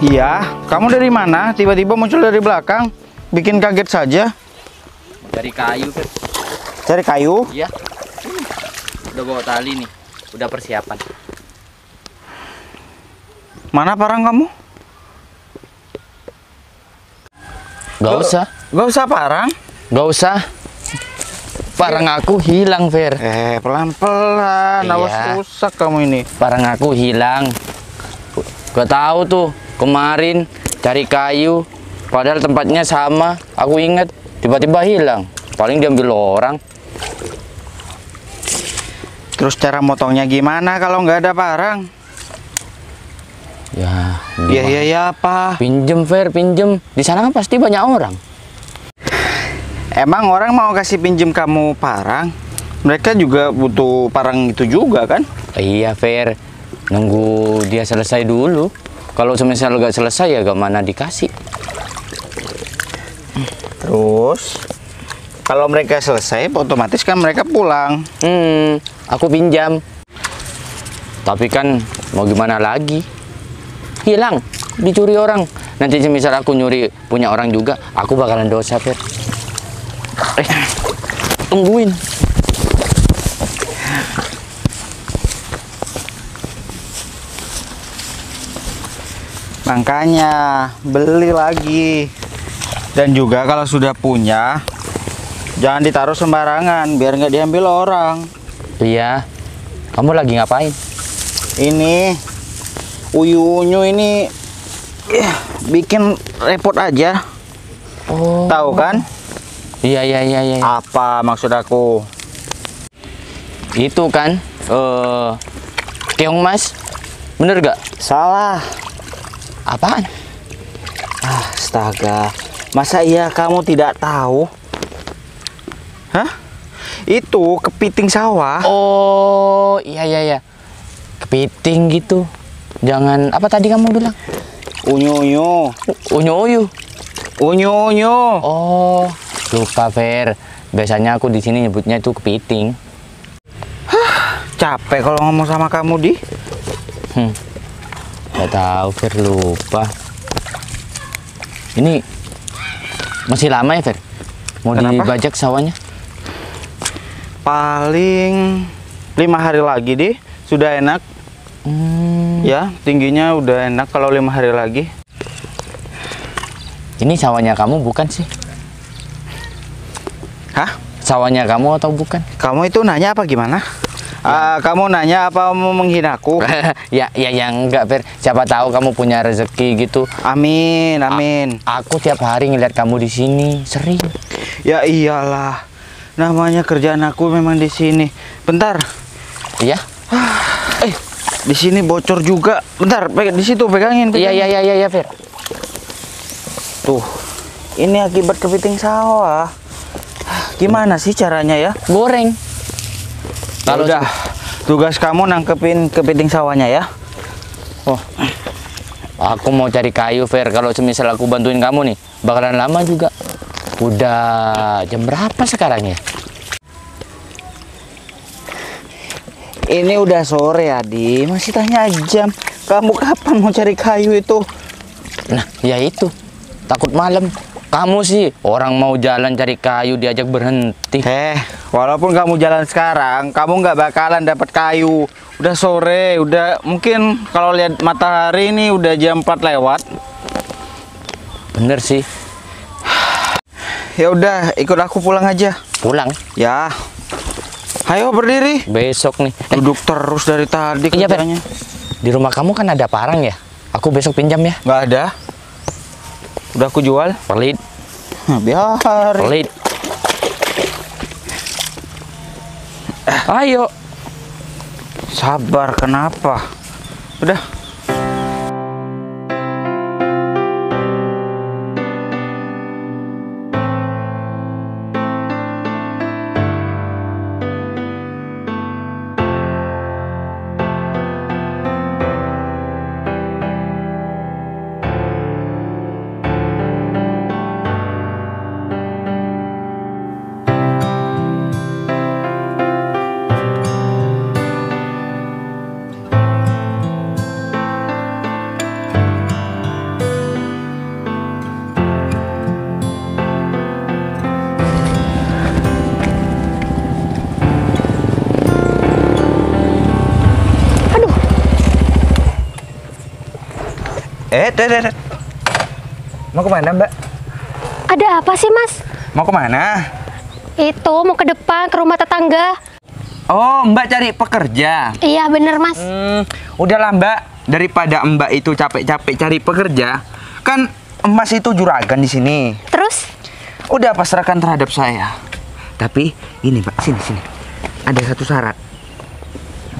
Iya, kamu dari mana? Tiba-tiba muncul dari belakang, bikin kaget saja. Dari kayu, Fer. Cari kayu? Iya. Udah bawa tali nih, udah persiapan. Mana parang kamu? Gak usah. Gak usah parang. Gak usah. Parang aku hilang, Fer. Pelan-pelan, awas Iya. rusak kamu ini. Parang aku hilang. Gak tahu tuh. Kemarin cari kayu, padahal tempatnya sama. Aku inget, tiba-tiba hilang. Paling diambil orang. Terus cara motongnya gimana kalau nggak ada parang? Ya, Ya apa? pinjem, Fer, pinjem. Di sana kan pasti banyak orang. Emang orang mau kasih pinjem kamu parang? Mereka juga butuh parang itu juga kan? Iya, Fer. Nunggu dia selesai dulu. Kalau semisal gak selesai ya gak mana dikasih. Terus kalau mereka selesai, otomatis kan mereka pulang. Aku pinjam. Tapi kan mau gimana lagi? Hilang, dicuri orang. Nanti semisal aku nyuri punya orang juga, aku bakalan dosa, Fer. Tungguin. Makanya beli lagi. Dan juga kalau sudah punya, jangan ditaruh sembarangan biar nggak diambil orang. Iya. Kamu lagi ngapain? Ini Uyu-unyu ini bikin repot aja. Oh. Tahu kan? Iya. Apa maksud aku? Itu kan keong mas. Bener gak? Salah. Apaan? Astaga. Masa iya kamu tidak tahu? Hah? Itu kepiting sawah. Oh, iya. Kepiting gitu. Jangan, apa tadi kamu bilang? Unyu-unyu. Unyu-unyu. Unyu-unyu. Oh, lupa, Fer. Biasanya aku di sini nyebutnya itu kepiting. Capek kalau ngomong sama kamu, Di. Gak tahu, Fer, lupa. Ini masih lama ya, Fer? Mau Kenapa? dibajak sawahnya? Paling 5 hari lagi, Di. Sudah enak. Ya, tingginya udah enak kalau 5 hari lagi. Ini sawahnya kamu bukan sih? Hah? Sawahnya kamu atau bukan? Kamu itu nanya apa gimana? Kamu nanya apa mau menghina aku? ya enggak, Fer. Siapa tahu kamu punya rezeki gitu. Amin, amin. Aku tiap hari ngeliat kamu di sini, sering. Ya iyalah. Namanya kerjaan aku memang di sini. Bentar. Iya? Di sini bocor juga. Bentar, di situ pegangin. Iya, Fer. Tuh. Ini akibat kepiting sawah. Gimana sih caranya ya? Goreng. Kalau udah, tugas kamu nangkepin kepiting sawahnya ya. Oh. Aku mau cari kayu, Fer. Kalau semisal aku bantuin kamu nih, bakalan lama juga. Udah jam berapa sekarang ya? Ini udah sore, Adi. Masih tanya jam. Kamu kapan mau cari kayu itu? Nah, ya itu. Takut malam. Kamu sih, orang mau jalan cari kayu diajak berhenti. Walaupun kamu jalan sekarang, kamu nggak bakalan dapat kayu. Udah sore, udah mungkin kalau lihat matahari ini udah jam 4 lewat. Bener sih. Ya udah, ikut aku pulang aja. Pulang. Ya. Ayo berdiri. Besok nih. Duduk terus dari tadi Iya, Fer. kerjanya. Di rumah kamu kan ada parang ya? Aku besok pinjam ya. Nggak ada. Udah aku jual. Pelit. Biar. Pelit. Ayo. Sabar, kenapa? Udah. Deh. Mau kemana, Mbak? Ada apa sih, Mas? Mau kemana? Itu mau ke depan, ke rumah tetangga. Oh, Mbak cari pekerja. Iya, bener, Mas. Udahlah, Mbak. Daripada Mbak itu capek-capek cari pekerja, kan Mas itu juragan di sini. Terus? Udah pasrahkan terhadap saya. Tapi ini, Mbak, sini. Ada satu syarat.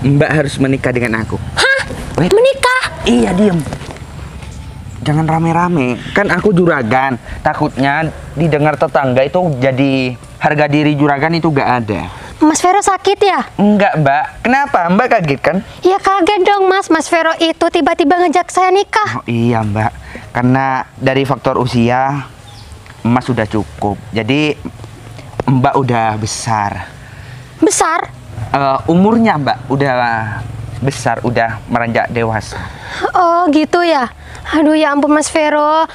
Mbak harus menikah dengan aku. Hah? Menikah? Iya, diem. Jangan rame-rame. Kan aku juragan. Takutnya didengar tetangga itu jadi harga diri juragan itu gak ada. Mas Vero sakit ya? Enggak, Mbak. Kenapa? Mbak kaget kan? Ya kaget dong, Mas. Mas Vero itu tiba-tiba ngajak saya nikah. Oh, iya, Mbak. Karena dari faktor usia, Mas sudah cukup. Jadi Mbak udah besar. Besar? Umurnya, Mbak, udah besar, udah meranjak dewasa. Oh, gitu ya? Aduh, ya ampun, Mas Vero.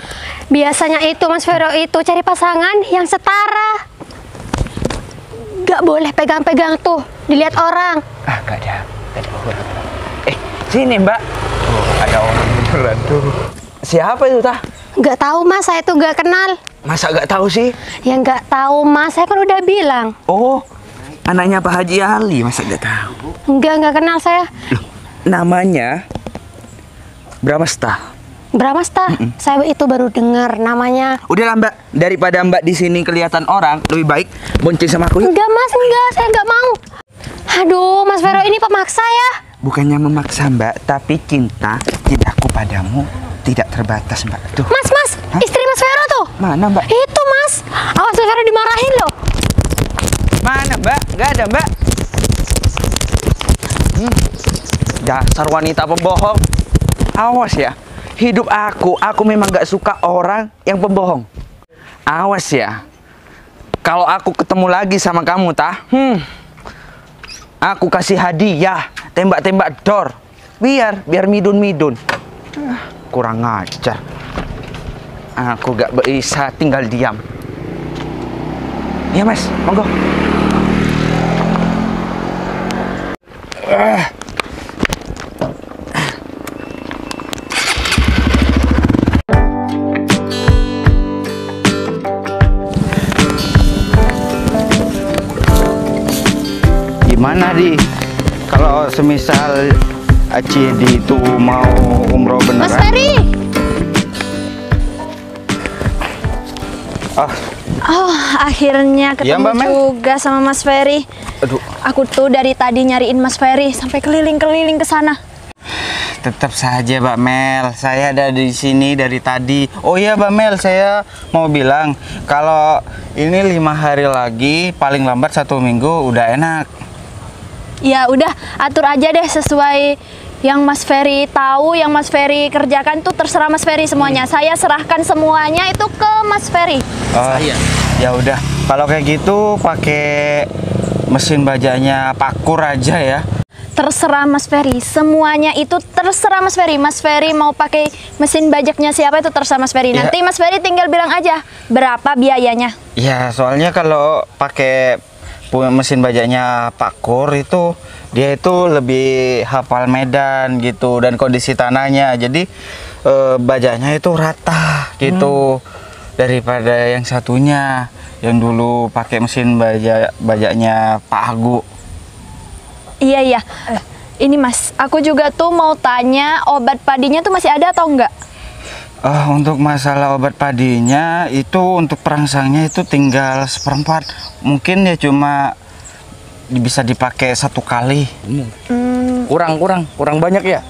Biasanya itu Mas Vero itu cari pasangan yang setara. Gak boleh pegang-pegang tuh, dilihat orang. Ah, gak ada orang. Sini, Mbak. Oh, ada orang beneran tuh. Siapa itu, Tah? Gak tahu, Mas. Saya tuh gak kenal. Masa gak tahu sih? Ya gak tahu, Mas. Saya kan udah bilang. Oh, anaknya Pak Haji Ali. Masa gak tahu? Gak kenal saya. Loh, namanya Bramasta. Bramasta? Saya itu baru dengar namanya. Udahlah, Mbak. Daripada Mbak di sini kelihatan orang, lebih baik bonceng sama aku. Enggak, Mas, enggak. Saya enggak mau. Aduh, Mas Vero ini pemaksa ya? Bukannya memaksa, Mbak, tapi cintaku padamu tidak terbatas, Mbak. Tuh. Mas, Hah? istri Mas Vero tuh. Mana, Mbak? Itu, Mas. Awas Mas Vero dimarahin loh. Mana, Mbak? Gak ada, Mbak. Dasar wanita pembohong. Awas ya. Hidup aku memang gak suka orang yang pembohong. Awas ya. Kalau aku ketemu lagi sama kamu, Tah, aku kasih hadiah, tembak-tembak dor. Biar midun-midun. Kurang ajar. Aku gak bisa tinggal diam. Iya, Mas, monggo. Gimana, Di? Kalau semisal Acidi itu mau umroh beneran? Mas Ferry. Oh, akhirnya Iya, ketemu Mbak Mel. juga sama Mas Ferry. Aduh, Aku tuh dari tadi nyariin Mas Ferry sampai keliling-keliling ke sana. tetap saja, Mbak Mel. Saya ada di sini dari tadi. Oh iya, Mbak Mel, saya mau bilang kalau ini 5 hari lagi, paling lambat 1 minggu udah enak. Ya udah, atur aja deh sesuai yang Mas Ferry tahu, yang Mas Ferry kerjakan tuh terserah Mas Ferry semuanya. Saya serahkan semuanya itu ke Mas Ferry. Oh, ya udah. Kalau kayak gitu pakai mesin bajanya Pakur aja ya. Terserah Mas Ferry, semuanya itu terserah Mas Ferry. Mas Ferry mau pakai mesin bajaknya siapa itu terserah Mas Ferry. Ya. Nanti Mas Ferry tinggal bilang aja berapa biayanya. Ya, soalnya kalau pakai mesin bajaknya Pakur itu dia itu lebih hafal medan gitu dan kondisi tanahnya. Jadi bajaknya itu rata gitu daripada yang satunya yang dulu pakai mesin bajaknya Pak Agu. Iya iya. Ini Mas, aku juga tuh mau tanya obat padinya tuh masih ada atau enggak? Untuk masalah obat padinya itu untuk perangsangnya itu tinggal 1/4. Mungkin ya cuma bisa dipakai 1 kali. Kurang banyak ya?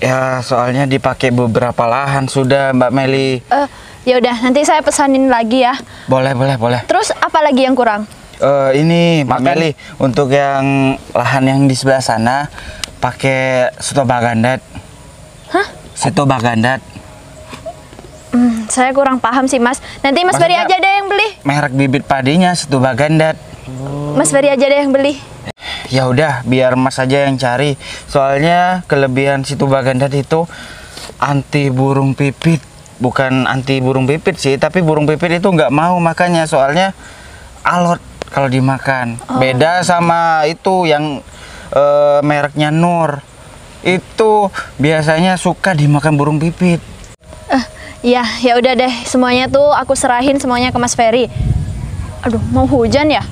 Ya soalnya dipakai beberapa lahan sudah Mbak Meli. Ya udah, nanti saya pesanin lagi ya. Boleh. Terus apa lagi yang kurang? Ini Mbak Makan. Meli, untuk yang lahan yang di sebelah sana pakai soto bagandat. Hah? Soto bagandat. Saya kurang paham sih Mas. Nanti Mas Ferry Maksudnya- aja deh yang beli. Merek bibit padinya soto bagandat. Mas Ferry aja deh yang beli. Ya udah, biar Mas aja yang cari. Soalnya kelebihan situ bagandat itu anti burung pipit. Bukan anti burung pipit sih, tapi burung pipit itu nggak mau makanya soalnya alot kalau dimakan. Beda sama itu yang mereknya Nur. Itu biasanya suka dimakan burung pipit. Iya, ya udah deh. Semuanya tuh aku serahin semuanya ke Mas Ferry. Aduh, mau hujan ya?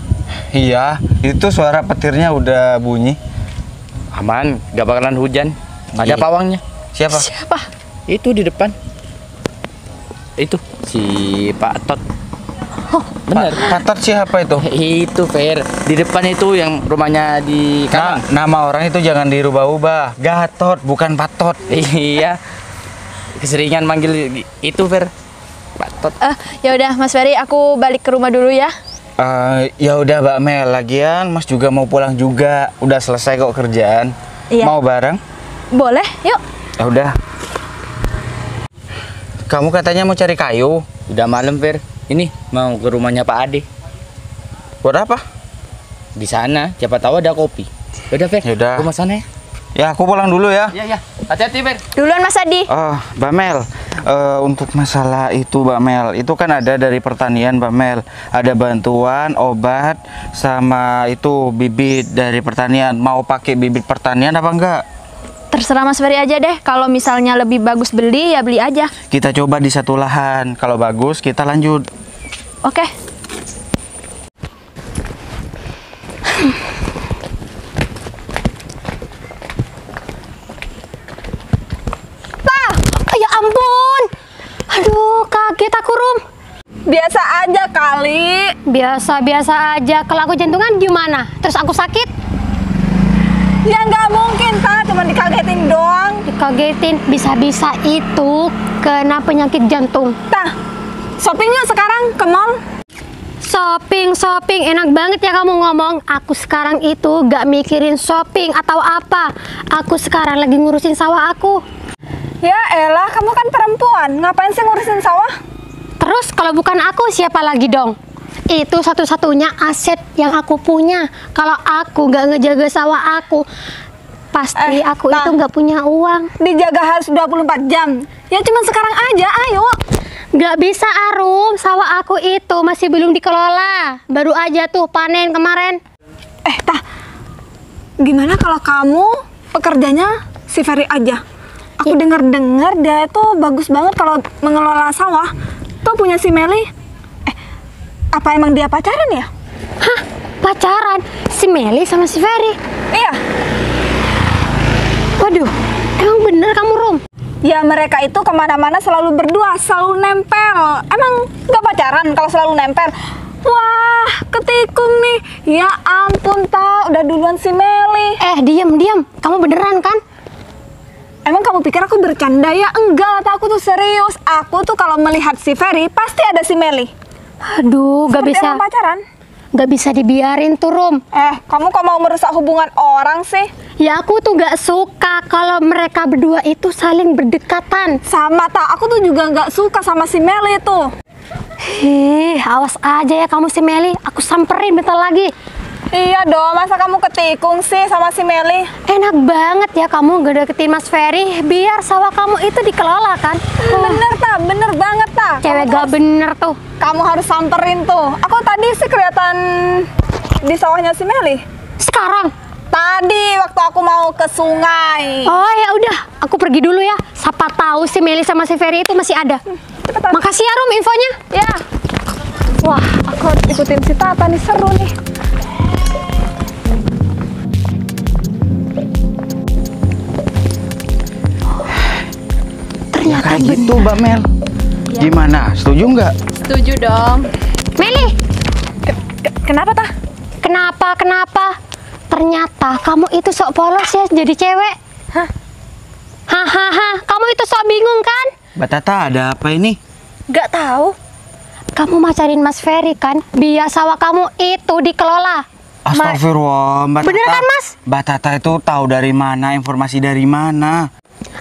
Iya, itu suara petirnya udah bunyi. Aman, gak bakalan hujan. Ada Iya. pawangnya. Siapa? Siapa? Itu di depan. Itu si Pak Tot. Bener. Patat siapa itu? Itu Fer. Di depan itu yang rumahnya di Nah, kanan. nama orang itu jangan dirubah-ubah. Gatot, bukan Patot. Iya. Keseringan manggil itu Fer. Pak Tot. Ya udah Mas Ferry, aku balik ke rumah dulu ya. Ya udah Mbak Mel, lagian Mas juga mau pulang juga. Udah selesai kok kerjaan. Iya. Mau bareng? Boleh, yuk. Ya udah. Kamu katanya mau cari kayu. Udah malam Fer. Ini mau ke rumahnya Pak Ade. Buat apa? Di sana siapa tahu ada kopi. Udah Fer. Yaudah. Rumah sana ya. Ya aku pulang dulu ya. Iya. Hati-hati Fer. Duluan Mas Adi. Mbak Mel, untuk masalah itu Mbak Mel, itu kan ada dari pertanian Mbak Mel. Ada bantuan, obat, sama itu bibit dari pertanian. Mau pakai bibit pertanian apa enggak? Terserah Mas Ferry aja deh. Kalau misalnya lebih bagus beli, ya beli aja. Kita coba di satu lahan. Kalau bagus kita lanjut. Oke. Ya ampun. Aduh, kaget aku, Rum. Biasa aja kali. Biasa-biasa aja. Kalau aku jantungan gimana? Terus aku sakit? Ya nggak mungkin, Ta. Cuma dikagetin doang. Dikagetin. Bisa-bisa itu kena penyakit jantung. Ta, shopping yuk sekarang ke mall. Shopping, enak banget ya kamu ngomong. Aku sekarang itu gak mikirin shopping atau apa. Aku sekarang lagi ngurusin sawah aku. Ya elah, kamu kan perempuan. Ngapain sih ngurusin sawah? Terus kalau bukan aku siapa lagi dong? Itu satu-satunya aset yang aku punya. Kalau aku gak ngejaga sawah aku, pasti aku itu gak punya uang. Dijaga harus 24 jam. Ya cuma sekarang aja, ayo. Gak bisa Arum, sawah aku itu masih belum dikelola. Baru aja tuh panen kemarin. Ta, gimana kalau kamu pekerjanya si Ferry aja? Aku dengar-dengar dia itu bagus banget kalau mengelola sawah. Tuh punya si Meli. Apa emang dia pacaran ya? Hah? Pacaran? Si Meli sama si Ferry? Iya. Waduh, emang bener kamu Rum? Ya mereka itu kemana-mana selalu berdua, selalu nempel. Emang nggak pacaran kalau selalu nempel? Wah, ketikung nih. Ya ampun, Ta. Udah duluan si Meli. Diam. Kamu beneran kan? Emang kamu pikir aku bercanda ya? Enggak, Ta. Aku tuh serius. Aku tuh kalau melihat si Ferry, pasti ada si Meli. Aduh, gak Seperti bisa. orang pacaran. Gak bisa dibiarin tuh Rum. Kamu kok mau merusak hubungan orang sih? Ya aku tuh gak suka kalau mereka berdua itu saling berdekatan. Sama, Ta. Aku tuh juga nggak suka sama si Meli tuh. Awas aja ya kamu si Meli. Aku samperin bentar lagi. Iya dong, masa kamu ketikung sih sama si Meli? Enak banget ya kamu ngedeketin Mas Ferry biar sawah kamu itu dikelola kan. Bener, Ta. Bener banget, Ta. Cewek gak bener tuh. Kamu harus samperin tuh. Aku tadi sih kelihatan di sawahnya si Meli. Sekarang. Tadi waktu aku mau ke sungai. Oh ya udah, aku pergi dulu ya. Siapa tahu si Meli sama si Ferry itu masih ada. Cepetan. Makasih ya Rum infonya. Ya. Wah, aku harus ikutin si Tata nih, seru nih. itu Mbak Mel. Gimana? Setuju nggak? Setuju dong. Meli, Kenapa tah? kenapa? Ternyata kamu itu sok polos ya jadi cewek. Hah? Hahaha, kamu itu sok bingung kan? Mbak Tata, ada apa ini? Gak tahu. Kamu macarin Mas Ferry kan? Biar sawah kamu itu dikelola. Astagfirullah, Mbak Bener Tata. kan, Mas? Mbak Tata itu tahu dari mana, informasi dari mana?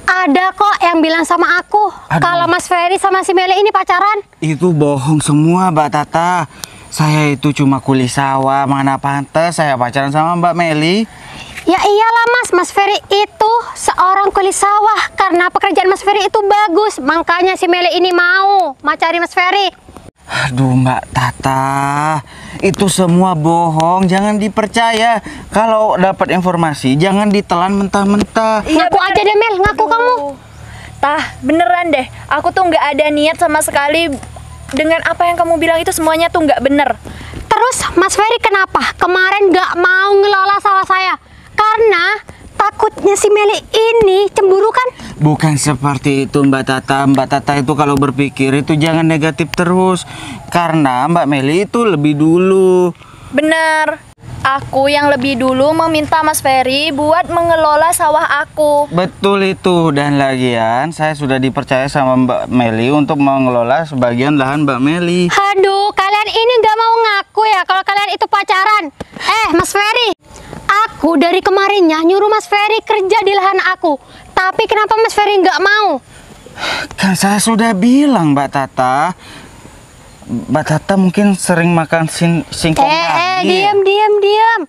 Ada kok yang bilang sama aku Aduh. kalau Mas Ferry sama si Meli ini pacaran. Itu bohong semua, Mbak Tata. Saya itu cuma kuli sawah, mana pantas saya pacaran sama Mbak Meli. Ya iyalah Mas Ferry itu seorang kuli sawah karena pekerjaan Mas Ferry itu bagus. Makanya si Meli ini mau macari Mas Ferry. Aduh Mbak Tata, itu semua bohong, jangan dipercaya. Kalau dapat informasi, jangan ditelan mentah-mentah. Ngaku aja deh Mel, ngaku kamu. Tah, beneran deh. Aku tuh nggak ada niat sama sekali dengan apa yang kamu bilang itu semuanya tuh nggak bener. Terus Mas Ferry kenapa kemarin nggak mau ngelola sawah saya? Karena takutnya si Meli ini cemburu kan? Bukan seperti itu Mbak Tata. Mbak Tata itu kalau berpikir itu jangan negatif terus. Karena Mbak Meli itu lebih dulu. Bener. Aku yang lebih dulu meminta Mas Ferry buat mengelola sawah aku. Betul itu. Dan lagian saya sudah dipercaya sama Mbak Meli untuk mengelola sebagian lahan Mbak Meli. Aduh, kalian ini nggak mau ngaku ya kalau kalian itu pacaran. Mas Ferry, aku dari kemarinnya nyuruh Mas Ferry kerja di lahan aku. Tapi kenapa Mas Ferry nggak mau? Kan saya sudah bilang Mbak Tata. Mbak Tata mungkin sering makan singkong lagi. Diam.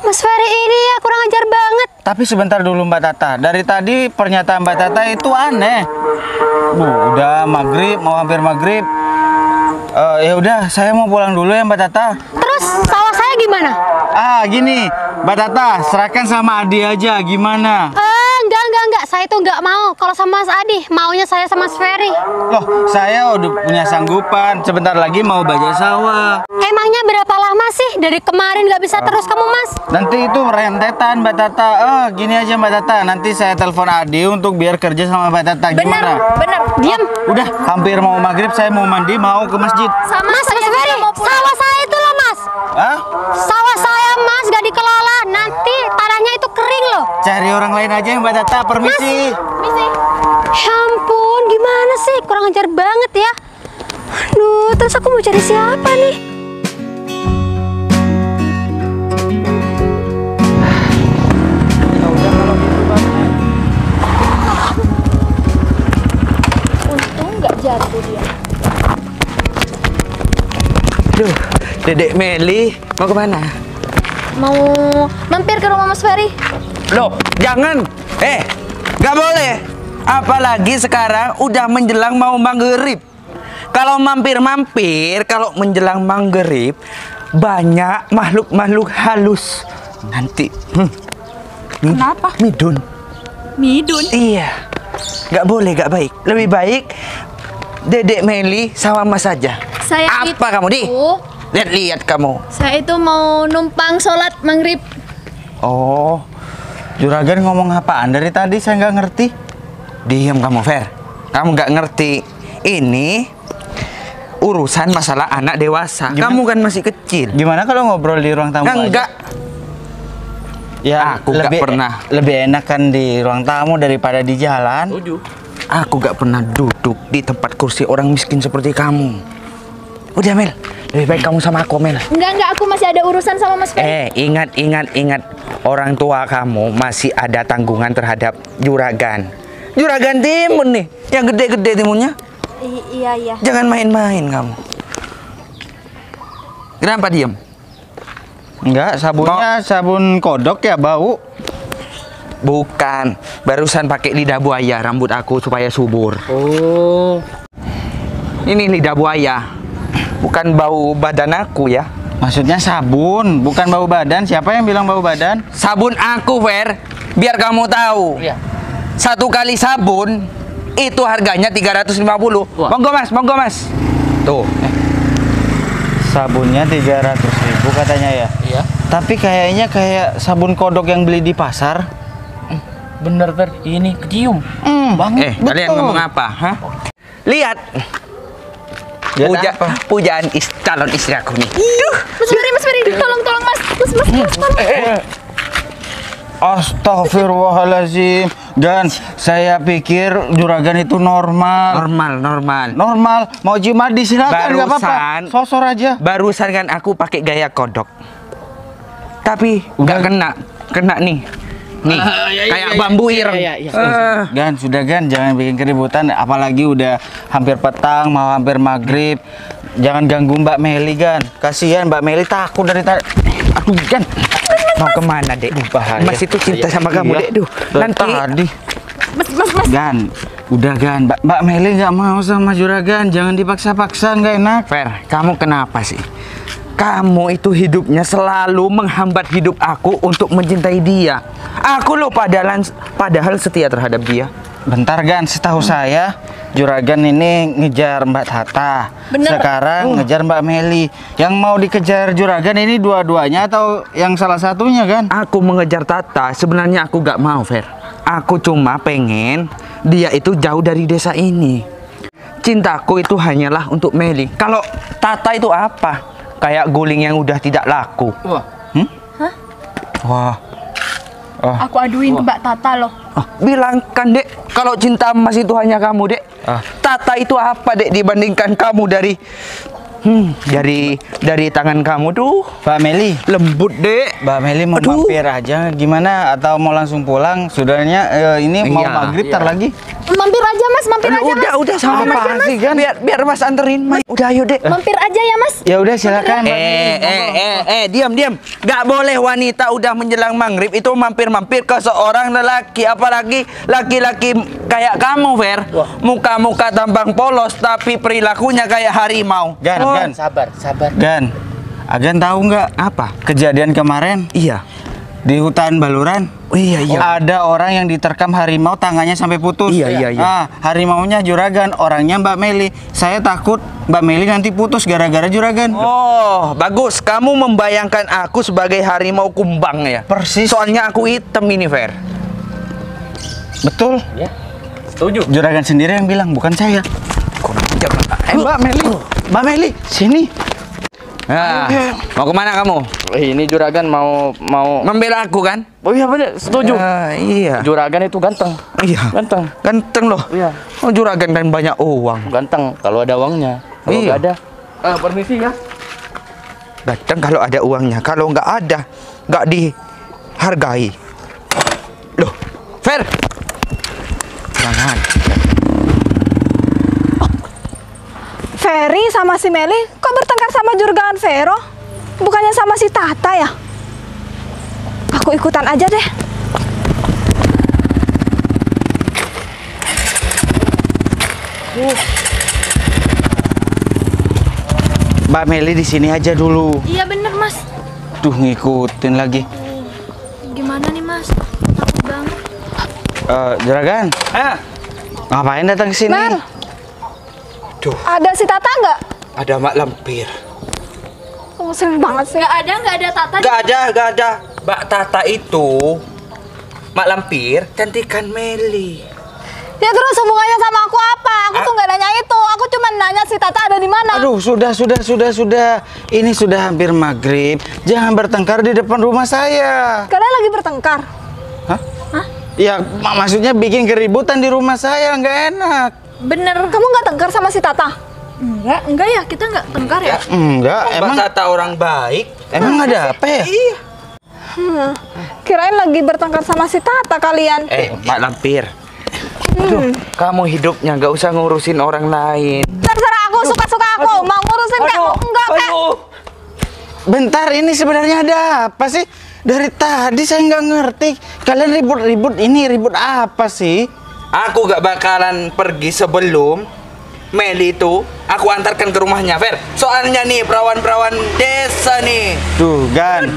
Mas Ferry ini ya kurang ajar banget. Tapi sebentar dulu Mbak Tata. Dari tadi pernyataan Mbak Tata itu aneh. Udah maghrib, mau hampir maghrib. Ya udah, saya mau pulang dulu ya Mbak Tata. Terus sawah saya gimana? Gini, Mbak Tata, serahkan sama Adi aja. Gimana? Enggak. Saya itu nggak mau. Kalau sama Mas Adi, maunya saya sama Mas Ferry. Loh, saya udah punya sanggupan. Sebentar lagi mau bajak sawah. Emangnya berapa lama sih? Dari kemarin nggak bisa terus kamu, Mas? Nanti itu rentetan Mbak Tata. Gini aja Mbak Tata. Nanti saya telepon Adi untuk biar kerja sama Mbak Tata. Gimana? Bener. Diam. Udah, hampir mau maghrib. Saya mau mandi, mau ke masjid. Mas Ferry, sawah saya itu loh, Mas. Hah? Sawah saya, Mas, gak dikelola. Nanti tanahnya itu kering loh. Cari orang lain aja Mbak Tata. Permisi. Ya ampun, gimana sih? Kurang ajar banget ya. Aduh, terus aku mau cari siapa nih? Untung nggak jatuh dia. Duh, Dedek Meli mau kemana? Mau mampir ke rumah Mas Ferry. Loh, jangan. Nggak boleh. Apalagi sekarang udah menjelang mau maghrib. Kalau mampir-mampir, kalau menjelang maghrib, banyak makhluk-makhluk halus. Nanti, Kenapa? midun. Midun. Iya, nggak boleh, nggak baik. Lebih baik Dedek Meli sama Mas saja. Saya Apa kamu di? Lihat kamu. Saya itu mau numpang sholat maghrib. Oh, Juragan ngomong apaan dari tadi? Saya nggak ngerti. Diam kamu, Fer. Kamu nggak ngerti. Ini urusan masalah anak dewasa. Gimana? Kamu kan masih kecil. Gimana kalau ngobrol di ruang tamu aja? Enggak. Ya, Aku nggak pernah. Lebih enak kan di ruang tamu daripada di jalan. Aku nggak pernah duduk di tempat kursi orang miskin seperti kamu. Udah, Mel. Lebih baik kamu sama aku, Mel. Enggak, aku masih ada urusan sama Mas Ferry. Ingat. Orang tua kamu masih ada tanggungan terhadap juragan. Juragan timun nih, yang gede-gede timunnya. Iya. Jangan main-main kamu. Kenapa diem? Enggak, sabunnya sabun kodok ya, bau. Bukan, barusan pakai lidah buaya rambut aku supaya subur. Oh. Ini lidah buaya, bukan bau badan aku ya. Maksudnya sabun, bukan bau badan. Siapa yang bilang bau badan? Sabun aku, Fer. Biar kamu tahu. Satu kali sabun itu harganya 350. Monggo Mas. Tuh. Sabunnya 300.000 katanya ya. Iya. Tapi kayaknya kayak sabun kodok yang beli di pasar. Bener Fer, ini kecium. Banget. Kalian ngomong apa? Hah? Lihat. Pujaan calon istri aku nih. Mas Ferry, tolong Mas. Mas, tolong. Astagfirullahaladzim. Dan saya pikir juragan itu normal. Normal. Mau Jumadi silakan, nggak apa-apa. Sosor aja. Barusan kan aku pakai gaya kodok. Tapi nggak kena nih. Nih, kayak bambu ireng. Gan, sudah Gan, jangan bikin keributan. Apalagi udah hampir petang, mau hampir maghrib. Jangan ganggu Mbak Meli, Gan. Kasihan Mbak Meli takut dari tadi. Aduh, Gan. Mau kemana, Dek? Bahaya. Mas itu cinta sama kamu, Dek. Duh, nanti. Tadi. Mas. Gan, udah Gan. Mbak Meli nggak mau sama juragan. Jangan dipaksa-paksa, nggak enak. Fer, kamu kenapa sih? Kamu itu hidupnya selalu menghambat hidup aku untuk mencintai dia. Aku loh padahal setia terhadap dia. Bentar Gan, setahu saya juragan ini ngejar Mbak Tata. Bener. Sekarang ngejar Mbak Meli. Yang mau dikejar juragan ini dua-duanya atau yang salah satunya, Gan? Aku mengejar Tata, sebenarnya aku gak mau, Fer. Aku cuma pengen dia itu jauh dari desa ini. Cintaku itu hanyalah untuk Meli. Kalau Tata itu apa? Kayak guling yang udah tidak laku. Wah. Aku aduin ke Mbak Tata loh. Bilangkan, Dek, kalau cinta Mas itu hanya kamu, Dek. Tata itu apa, Dek, dibandingkan kamu dari tangan kamu tuh. Mbak Meli, Lembut, Dek. Mbak Meli mau Aduh. mampir aja gimana atau mau langsung pulang? Sudahnya ini mau Iya. maghrib tar lagi. Mampir aja Mas. Udah sama Mas. Apaan sih, Gan? Biar Mas anterin. Udah, ayo, Dek. Mampir aja ya Mas. Ya udah silakan Mbak Meli. Diam. Gak boleh wanita udah menjelang maghrib itu mampir-mampir ke seorang lelaki, apalagi laki-laki kayak kamu, Fer. Muka-muka tampang polos tapi perilakunya kayak harimau. Gan. Sabar. Gan, Agan tahu nggak Apa? kejadian kemarin Iya. di hutan Baluran? Oh, iya. Ada orang yang diterkam harimau tangannya sampai putus. Iya. Harimaunya juragan, orangnya Mbak Meli. Saya takut Mbak Meli nanti putus gara-gara juragan. Oh, bagus. Kamu membayangkan aku sebagai harimau kumbang ya? Persis. Soalnya aku hitam ini, Fer. Betul. Ya. Setuju. Juragan sendiri yang bilang, bukan saya. Mbak Meli, sini. Nah, mau kemana kamu? Ini juragan mau Membela aku kan? Oh iya bener, setuju. Iya. Juragan itu ganteng. Iya. Ganteng loh. Iya. Oh, juragan dan banyak uang. Ganteng kalau ada uangnya. Kalau Iya. nggak ada. Permisi ya. Ganteng kalau ada uangnya. Kalau nggak ada, nggak dihargai. Loh, Fer. Jangan. Ferry sama si Meli kok bertengkar sama juragan Vero? Bukannya sama si Tata ya? Aku ikutan aja deh. Mbak Meli di sini aja dulu. Iya bener Mas. Duh, ngikutin lagi. Gimana nih Mas? Takut banget. Juragan. Ngapain datang ke sini? Mel, Duh, ada si Tata nggak? ada Mak Lampir. Oh, sering banget sih. Nggak ada Tata. Nggak ada. Mbak Tata itu, Mak Lampir, cantikan Meli. Ya terus hubungannya sama aku apa? Aku tuh nggak nanya itu. Aku cuma nanya si Tata ada di mana. Aduh, sudah. Ini sudah hampir maghrib. Jangan bertengkar di depan rumah saya. Kalian lagi bertengkar? Ya, maksudnya bikin keributan di rumah saya, nggak enak. Bener. Kamu nggak tengkar sama si Tata? Enggak ya, kita nggak tengkar ya. Enggak, emang Mbak Tata orang baik. ada apa ya? Iya. Kirain lagi bertengkar sama si Tata kalian. Mak Lampir. Aduh, kamu hidupnya nggak usah ngurusin orang lain. Terserah aku, suka-suka aku. Mau ngurusin kamu? Enggak, Kak. Bentar, ini sebenarnya ada apa sih? Dari tadi saya nggak ngerti. Kalian ribut-ribut ini ribut apa sih? Aku gak bakalan pergi sebelum Meli itu aku antarkan ke rumahnya, Fer. Soalnya nih perawan-perawan desa nih. Tuh, Gan,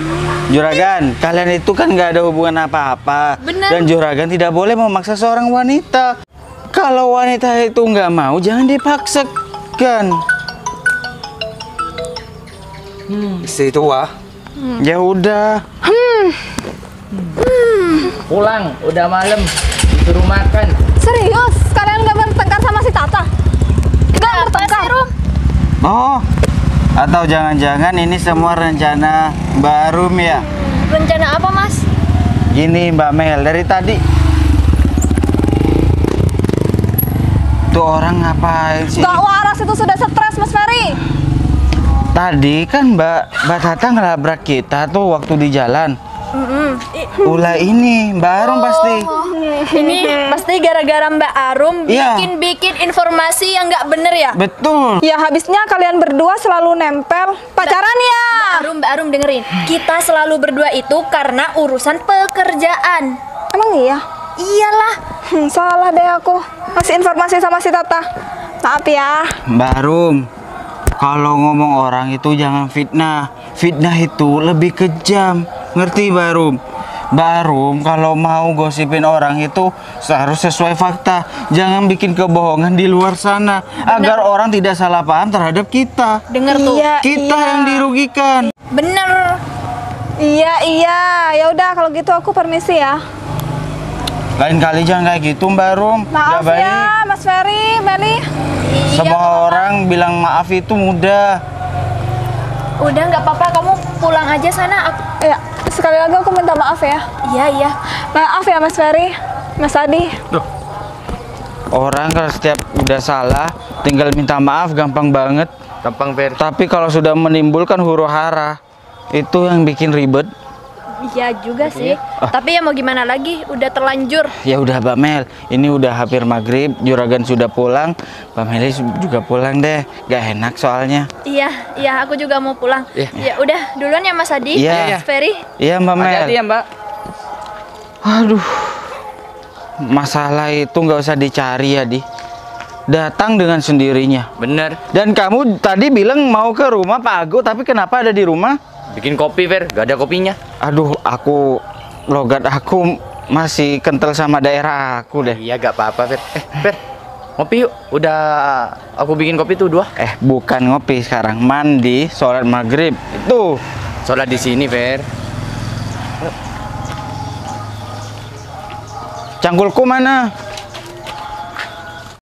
Juragan, kalian itu kan nggak ada hubungan apa-apa. Bener. Dan Juragan tidak boleh memaksa seorang wanita. Kalau wanita itu nggak mau, jangan dipaksakan. Istri tua. Ya udah. Pulang, udah malam. Disuruh makan. Serius? Kalian nggak bertengkar sama si Tata? Nggak bertengkar? Oh, atau jangan-jangan ini semua rencana Mbak Arum ya? Rencana apa, Mas? Gini Mbak Mel, dari tadi tuh orang ngapain sih? Nggak waras, itu sudah stres, Mas Ferry. Tadi kan Mbak Tata ngelabrak kita tuh waktu di jalan. Ulah ini Mbak Arum pasti. Ini pasti gara-gara Mbak Arum Iya. bikin informasi yang nggak bener ya? Betul. Ya habisnya kalian berdua selalu nempel pacaran ya. Mbak Arum dengerin. Kita selalu berdua itu karena urusan pekerjaan. Emang iya? Iyalah. Salah deh aku. Kasih informasi sama si Tata. Maaf ya. Mbak Arum, kalau ngomong orang itu jangan fitnah. Fitnah itu lebih kejam. Ngerti Mbak Arum? Mbak Arum kalau mau gosipin orang itu harus sesuai fakta. Jangan bikin kebohongan di luar sana agar orang tidak salah paham terhadap kita. Denger tuh. Kita yang dirugikan. Bener. Iya. Ya udah kalau gitu aku permisi ya. Lain kali jangan kayak gitu Mbak Arum. Maaf Nggak baik. ya, Mas Ferry, Meli. Semua orang bilang maaf itu mudah. Udah nggak apa-apa, kamu pulang aja sana. Ya, sekali lagi aku minta maaf ya. Iya. Maaf ya Mas Ferry, Mas Adi. Orang kalau setiap udah salah tinggal minta maaf gampang banget. Gampang, Fer. Tapi kalau sudah menimbulkan huru hara itu yang bikin ribet. Iya juga sih. Tapi ya mau gimana lagi? Udah terlanjur. Ya udah Mbak Mel, ini udah hampir maghrib, Juragan sudah pulang, Mbak Meli juga pulang deh. Gak enak soalnya. Iya, aku juga mau pulang. Ya udah, duluan ya Mas Adi. Iya. Mas Ferry. Iya Mbak Mel. Hati-hati ya, Mbak. Aduh, masalah itu nggak usah dicari ya Di. Datang dengan sendirinya. Bener. Dan kamu tadi bilang mau ke rumah Pak Ago, tapi kenapa ada di rumah? Bikin kopi, Fer. Gak ada kopinya. Aduh, logat aku masih kental sama daerah aku deh. Iya, gak apa-apa, Fer. Fer. Ngopi yuk. Udah aku bikin kopi tuh 2. Bukan ngopi sekarang, mandi, sholat maghrib. Itu. Sholat di sini, Fer. Cangkulku mana?